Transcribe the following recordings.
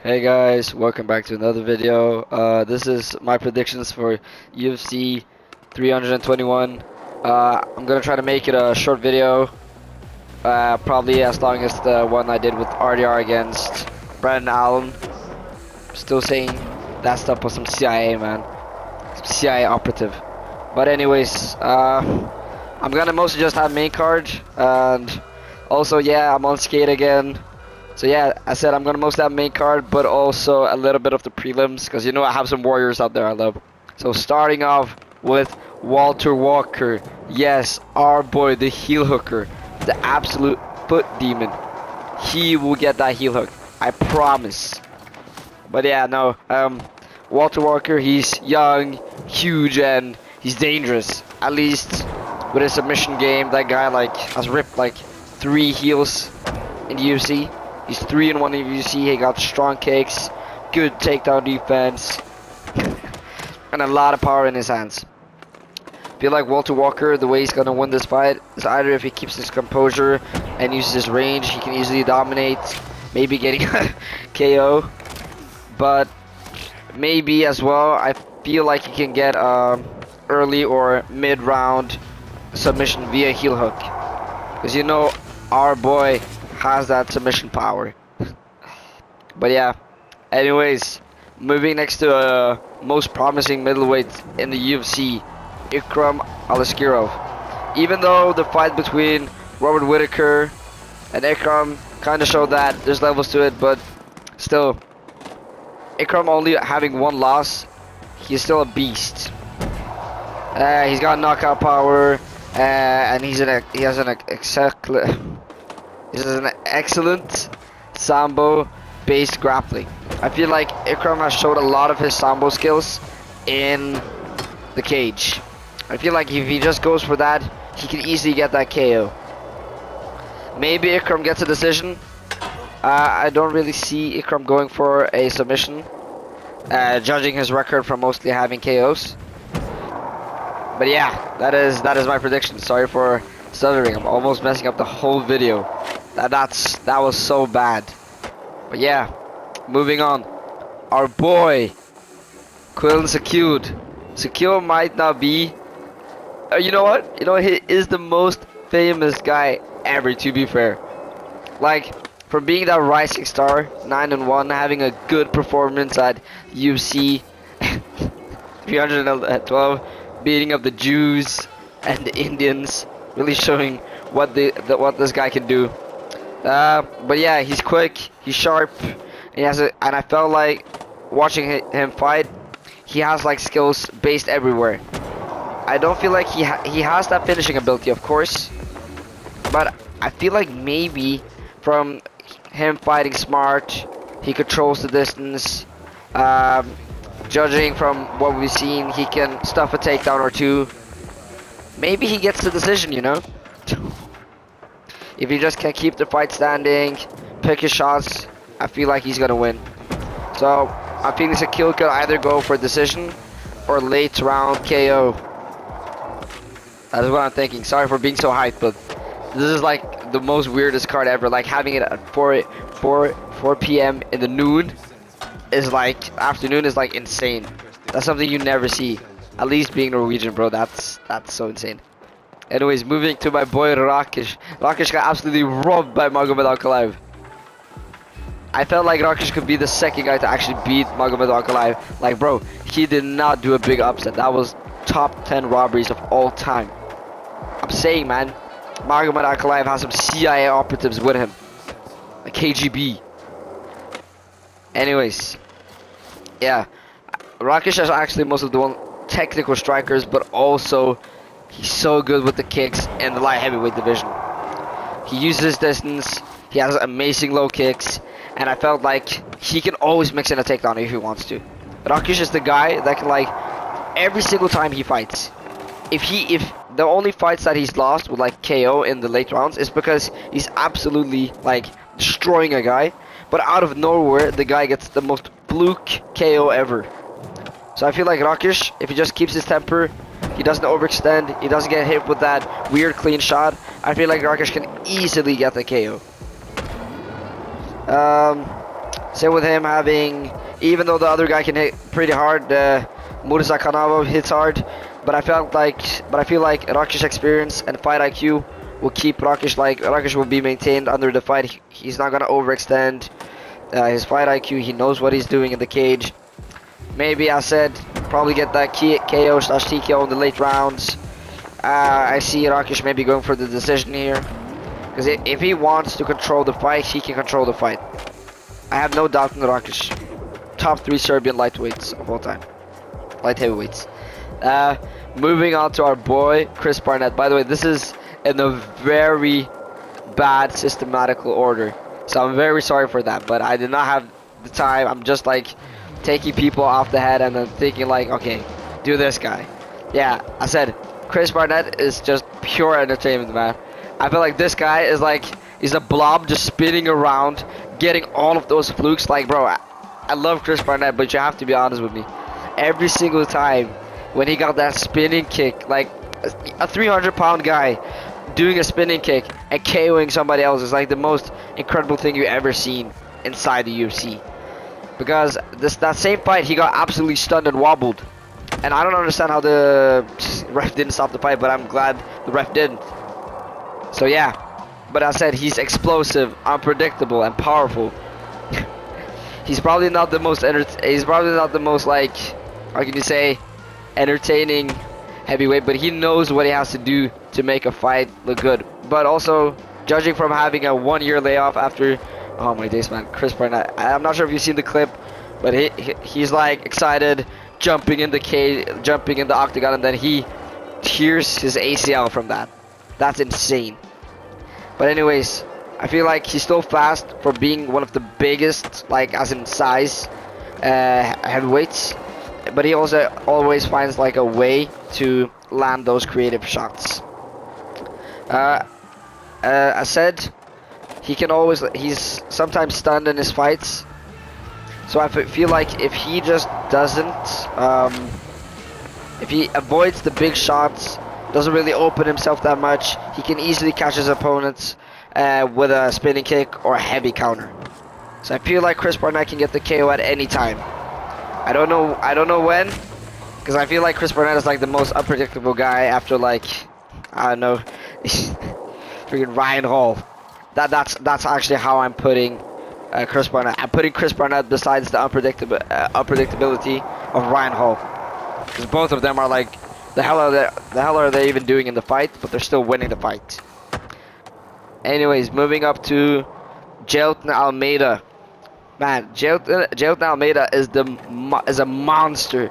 Hey guys, welcome back to another video. This is my predictions for UFC 321. I'm gonna try to make it a short video, probably as long as the one I did with RDR against Brandon Allen. Still saying that stuff was some CIA, man, some CIA operative. But anyways, I'm gonna mostly just have main card, and also yeah, I'm on skate again. So yeah, I said I'm gonna mostly have main card, but also a little bit of the prelims, because you know I have some warriors out there I love. So starting off with Walter Walker. Yes, our boy, the heel hooker, the absolute foot demon. He will get that heel hook, I promise. But yeah, no, Walter Walker, he's young, huge, and he's dangerous. At least with his submission game, that guy like has ripped like 3 heels in the UFC. He's 3 in 1 in the UFC. He got strong kicks, good takedown defense, and a lot of power in his hands. I feel like Walter Walker, the way he's gonna win this fight is either if he keeps his composure and uses his range, he can easily dominate, maybe getting KO. But maybe as well, I feel like he can get early or mid-round submission via heel hook, because you know our boy has that submission power. But yeah, anyways, moving next to most promising middleweight in the UFC, Ikram Aliskirov. Even though the fight between Robert Whittaker and Ikram kind of showed that there's levels to it, but still, Ikram only having 1 loss, he's still a beast. He's got knockout power, and he has an excellent sambo-based grappling. I feel like Ikram has showed a lot of his sambo skills in the cage. I feel like if he just goes for that, he can easily get that KO. Maybe Ikram gets a decision. I don't really see Ikram going for a submission, judging his record from mostly having KOs. But yeah, that is my prediction. Sorry for stuttering. I'm almost messing up the whole video. That was so bad. But yeah, moving on. Our boy Quillen Secure might not be. You know what? You know, he is the most famous guy ever. To be fair, like from being that rising star, 9-1, having a good performance at UFC 312, beating up the Jews and the Indians, really showing what what this guy can do. But yeah, he's quick, he's sharp, and and I felt like watching him fight, he has like skills based everywhere. I don't feel like he has that finishing ability, of course, but I feel like maybe from him fighting smart, he controls the distance. Judging from what we've seen, he can stuff a takedown or two. Maybe he gets the decision, you know? If he just can keep the fight standing, pick his shots, I feel like he's gonna win. So, I'm feeling Sakil could either go for a decision or late round KO. That is what I'm thinking. Sorry for being so hyped, but this is like the most weirdest card ever. Like having it at 4 p.m. in the noon is like, afternoon is like insane. That's something you never see. At least being Norwegian, bro, that's so insane. Anyways, moving to my boy Rakish. Rakish got absolutely robbed by Magomed Ankalaev. I felt like Rakish could be the second guy to actually beat Magomed Ankalaev. Like, bro, he did not do a big upset. That was top 10 robberies of all time. I'm saying, man, Magomed Ankalaev has some CIA operatives with him, like KGB. Anyways, yeah, Rakish is actually most of the technical strikers, but also he's so good with the kicks in the light heavyweight division. He uses distance, he has amazing low kicks, and I felt like he can always mix in a takedown if he wants to. Rakish is the guy that can, like, every single time he fights, if the only fights that he's lost with like KO in the late rounds is because he's absolutely like destroying a guy, but out of nowhere the guy gets the most fluke KO ever. So I feel like Rakish, if he just keeps his temper, he doesn't overextend, he doesn't get hit with that weird clean shot, I feel like Rakish can easily get the KO. Same with him having, even though the other guy can hit pretty hard, Murza Kanavo hits hard, but I feel like Rakish's experience and fight IQ will keep Rakish will be maintained under the fight. He's not gonna overextend. His fight IQ, he knows what he's doing in the cage. Maybe I said probably get that KO/TKO in the late rounds. I see Rakish maybe going for the decision here, because if he wants to control the fight, he can control the fight. I have no doubt in Rakish. Top 3 Serbian lightweights of all time. Light heavyweights. Moving on to our boy, Chris Barnett. By the way, this is in a very bad systematical order. So I'm very sorry for that, but I did not have the time. I'm just like taking people off the head and then thinking like, okay, do this guy. Yeah, I said Chris Barnett is just pure entertainment, man. I feel like this guy is like, he's a blob just spinning around, getting all of those flukes. Like, bro, I love Chris Barnett, but you have to be honest with me. Every single time when he got that spinning kick, like a 300-pound guy doing a spinning kick and KOing somebody else is like the most incredible thing you've ever seen inside the UFC. Because that same fight, he got absolutely stunned and wobbled. And I don't understand how the ref didn't stop the fight, but I'm glad the ref didn't. So yeah, but I said he's explosive, unpredictable, and powerful. He's probably not the most like, how can you say, entertaining heavyweight, but he knows what he has to do to make a fight look good. But also, judging from having a 1-year layoff after, oh my days, man, Chris Barnett. I'm not sure if you've seen the clip, but he's like excited, jumping in the cage, jumping in the octagon, and then he tears his ACL from that. That's insane. But anyways, I feel like he's still fast for being one of the biggest, like as in size, heavyweights. But he also always finds like a way to land those creative shots. I said he's sometimes stunned in his fights. So I feel like if he just doesn't, if he avoids the big shots, doesn't really open himself that much, he can easily catch his opponents with a spinning kick or a heavy counter. So I feel like Chris Barnett can get the KO at any time. I don't know when, because I feel like Chris Barnett is like the most unpredictable guy after like, I don't know, freaking Ryan Hall. That's actually how I'm putting Chris Barnett. I'm putting Chris Barnett besides the unpredictability of Ryan Hall, because both of them are like, the hell are they even doing in the fight? But they're still winning the fight. Anyways, moving up to Jailton Almeida. Man, Jailton Almeida is a monster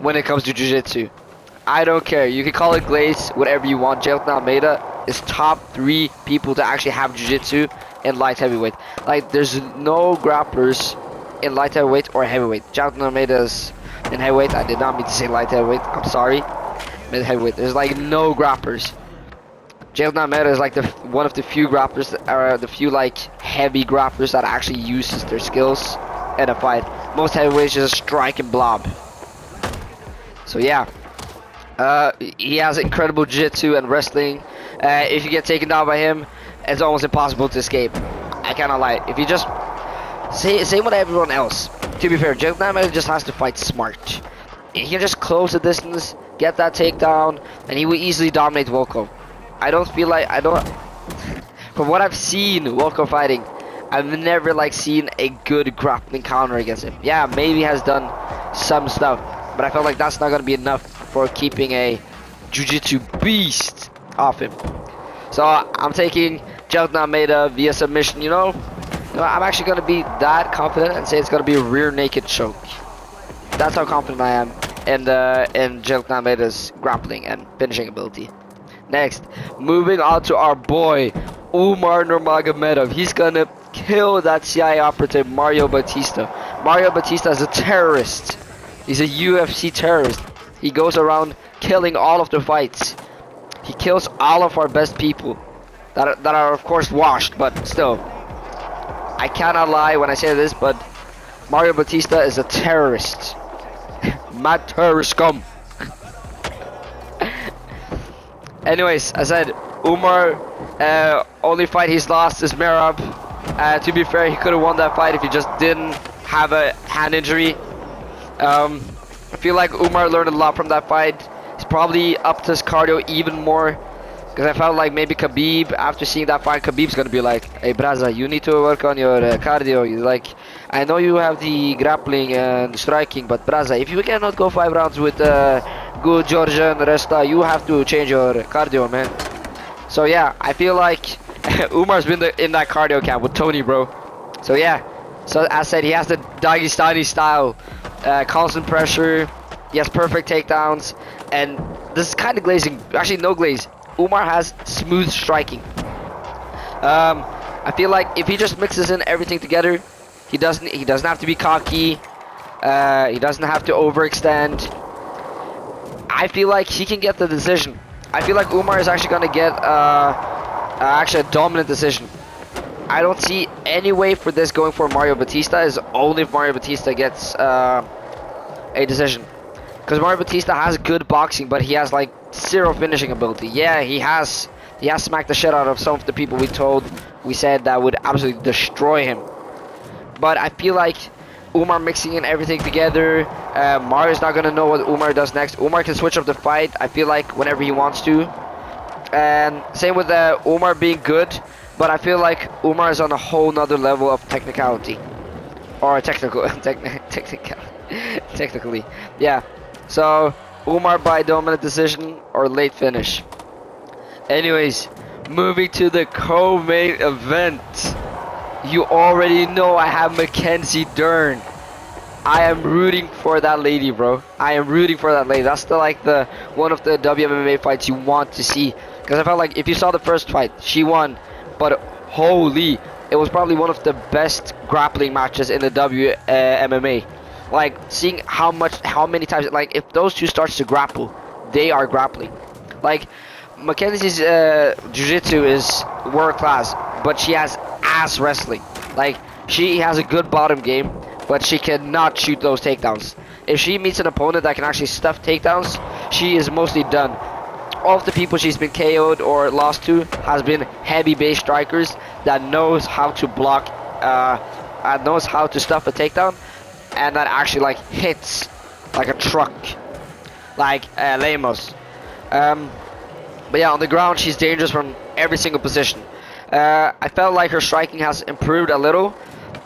when it comes to jiu-jitsu. I don't care. You can call it glaze, whatever you want. Jailton Almeida is top 3 people to actually have jiu-jitsu in light heavyweight. Like, there's no grapplers in light heavyweight or heavyweight. Jailton Almeida is in heavyweight. I did not mean to say light heavyweight. I'm sorry. Mid heavyweight. There's like no grapplers. Jailton Almeida is like one of the few grapplers, or the few like heavy grapplers that actually uses their skills in a fight. Most heavyweights just strike and blob. So yeah, he has incredible jiu-jitsu and wrestling. If you get taken down by him, it's almost impossible to escape. I cannot lie. If you just same with everyone else. To be fair, Jailton Almeida just has to fight smart. He can just close the distance, get that takedown, and he will easily dominate Volkov. From what I've seen Volkov fighting, I've never like seen a good grappling counter against him. Yeah, maybe he has done some stuff, but I felt like that's not gonna be enough for keeping a jiu-jitsu beast off him. So I'm taking Jailton Almeida via submission. You know, I'm actually gonna be that confident and say it's gonna be a rear naked choke. That's how confident I am in Jailton Almeida's grappling and finishing ability. Next, moving on to our boy Umar Nurmagomedov. He's gonna kill that CIA operative Mario Batista. Mario Batista is a terrorist. He's a UFC terrorist. He goes around killing all of the fights. He kills all of our best people that are of course washed, but still, I cannot lie when I say this, but Mario Batista is a terrorist. Mad terrorist scum. Anyways, I said Umar, only fight he's lost is Merab. To be fair, he could have won that fight if he just didn't have a hand injury. I feel like Umar learned a lot from that fight. He's probably upped his cardio even more. Because I felt like maybe Khabib, after seeing that fight, Khabib's gonna be like, "Hey, Braza, you need to work on your cardio. Like, I know you have the grappling and striking, but Braza, if you cannot go 5 rounds with good Georgian Resta, you have to change your cardio, man." So yeah, I feel like Umar's been in that cardio camp with Tony, bro. So yeah, so as I said, he has the Dagestani style, constant pressure. He has perfect takedowns, and this is kind of glazing. Actually, no glaze. Umar has smooth striking. I feel like if he just mixes in everything together, he doesn't have to be cocky. He doesn't have to overextend. I feel like he can get the decision. I feel like Umar is actually gonna get actually a dominant decision. I don't see any way for this going for Mario Batista. Is only if Mario Batista gets a decision. Because Mario Batista has good boxing, but he has like zero finishing ability. Yeah, he has smacked the shit out of some of the people we said that would absolutely destroy him. But I feel like Umar mixing in everything together, Mario's not gonna know what Umar does next. Umar can switch up the fight, I feel like, whenever he wants to. And same with Umar being good, but I feel like Umar is on a whole nother level of technicality. Or technically. Yeah. So, Umar by dominant decision or late finish. Anyways, moving to the co-main event. You already know I have Mackenzie Dern. I am rooting for that lady, bro. I am rooting for that lady. That's the one of the WMMA fights you want to see. Because I felt like if you saw the first fight, she won. But holy, it was probably one of the best grappling matches in the WMMA. Like, seeing how many times, like, if those two starts to grapple, they are grappling. Like, Mackenzie's jiu-jitsu is world class, but she has ass wrestling. Like, she has a good bottom game, but she cannot shoot those takedowns. If she meets an opponent that can actually stuff takedowns, she is mostly done. All of the people she's been KO'd or lost to has been heavy base strikers that knows how to block, knows how to stuff a takedown, and that actually like hits like a truck, like Lemos. But yeah, on the ground she's dangerous from every single position. I felt like her striking has improved a little,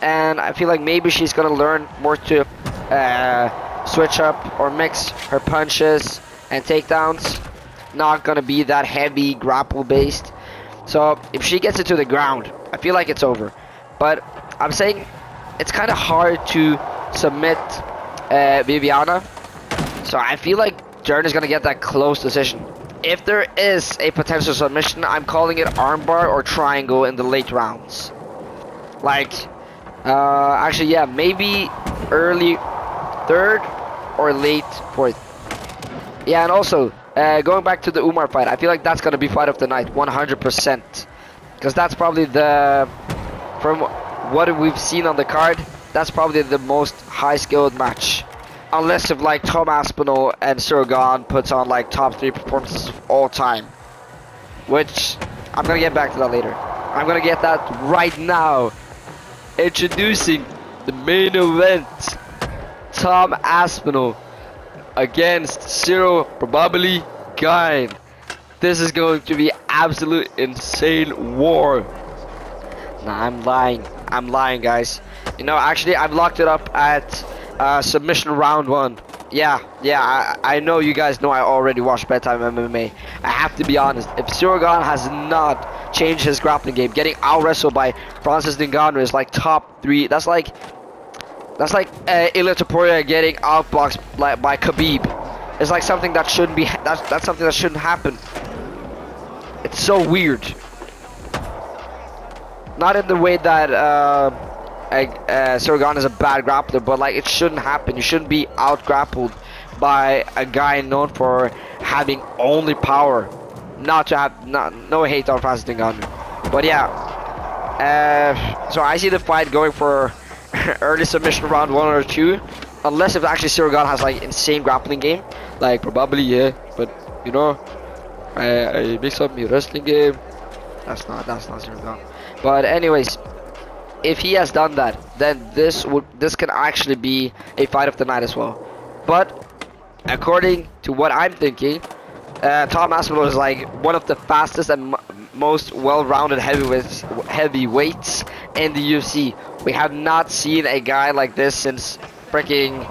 and I feel like maybe she's gonna learn more to switch up or mix her punches and takedowns. Not gonna be that heavy grapple based. So if she gets it to the ground, I feel like it's over. But I'm saying it's kind of hard to submit Viviana. So I feel like Dern is gonna get that close decision. If there is a potential submission, I'm calling it armbar or triangle in the late rounds. Like, actually, yeah, maybe early third or late fourth. Yeah, and also, going back to the Umar fight, I feel like that's going to be fight of the night, 100%. Because that's probably from what we've seen on the card, that's probably the most high-skilled match. Unless if like Tom Aspinall and Surgan puts on like top 3 performances of all time. Which, I'm going to get back to that later. I'm going to get that right now. Introducing the main event. Tom Aspinall against Cyril probably Gain. This is going to be absolute insane war. Nah, I'm lying, guys. You know, actually, I've locked it up at submission round 1. Yeah, I know you guys know I already watched Bedtime MMA. I have to be honest. If Surgan has not changed his grappling game, getting out wrestled by Francis Ngannou is like top 3. That's like Ilia Topuria getting outboxed by Khabib. It's like something that shouldn't be. That's something that shouldn't happen. It's so weird. Not in the way that Surgan is a bad grappler, but like it shouldn't happen. You shouldn't be out grappled by a guy known for having only power. Not to have no hate on Francis Ngannou, but yeah. So I see the fight going for early submission round 1 or 2, unless if actually Surgan has like insane grappling game, like probably yeah. But you know, I mix up my wrestling game. That's not Surgan. But anyways, if he has done that, then this can actually be a fight of the night as well. But according to what I'm thinking, Tom Aspinall is like one of the fastest and most well-rounded heavyweights in the UFC. We have not seen a guy like this since freaking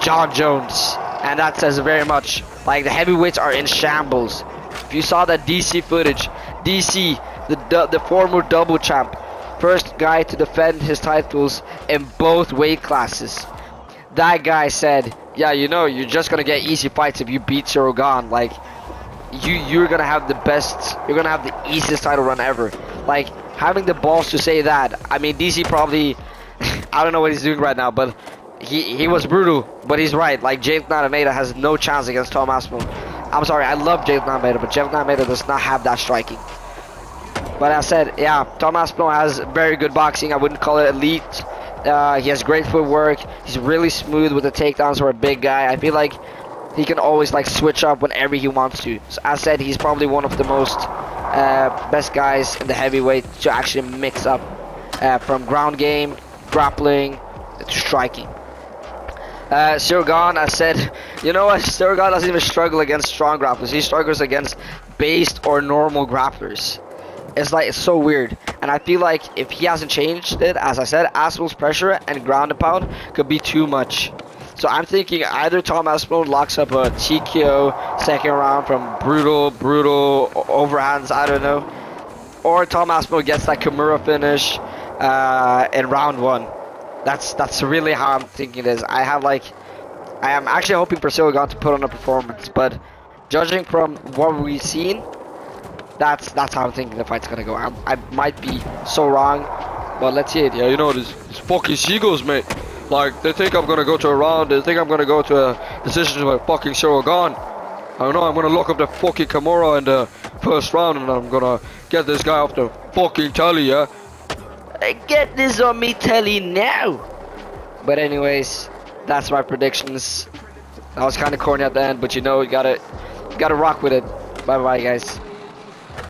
John Jones, and that says very much. Like, the heavyweights are in shambles. If you saw that DC footage, DC, the former double champ, first guy to defend his titles in both weight classes. That guy said, yeah, you know, you're just gonna get easy fights if you beat Sirogan. Like, you're gonna have the best, you're gonna have the easiest title run ever. Like, having the balls to say that. I mean, DC probably, I don't know what he's doing right now, but he was brutal. But he's right. Like, James Almeida has no chance against Tom Aspinall. I'm sorry, I love James Almeida, but James Almeida does not have that striking. But I said, yeah, Tom Aspinall has very good boxing. I wouldn't call it elite. He has great footwork. He's really smooth with the takedowns for a big guy. I feel like he can always like switch up whenever he wants to. So as I said, he's probably one of the most best guys in the heavyweight to actually mix up from ground game, grappling, to striking. Sirogan, I said, you know what? Sirogan doesn't even struggle against strong grapplers. He struggles against based or normal grapplers. It's like, it's so weird. And I feel like if he hasn't changed it, as I said, Aspinall's pressure and ground and pound could be too much. So I'm thinking either Tom Aspinall locks up a TKO second round from brutal overhands, I don't know. Or Tom Aspinall gets that Kimura finish in round one. That's really how I'm thinking it is. I am actually hoping for Sirogan to put on a performance, but judging from what we've seen, that's how I'm thinking the fight's gonna go. I might be so wrong, but let's see it. Yeah, you know, these fucking seagulls, mate. Like, they think I'm gonna go to a round, they think I'm gonna go to a decision by fucking Sirogan. I don't know, I'm gonna lock up the fucking Kimura in the first round, and I'm gonna get this guy off the fucking telly, yeah? Get this on me telly now. But anyways, that's my predictions. That was kind of corny at the end, but you know, you gotta rock with it. Bye bye, guys.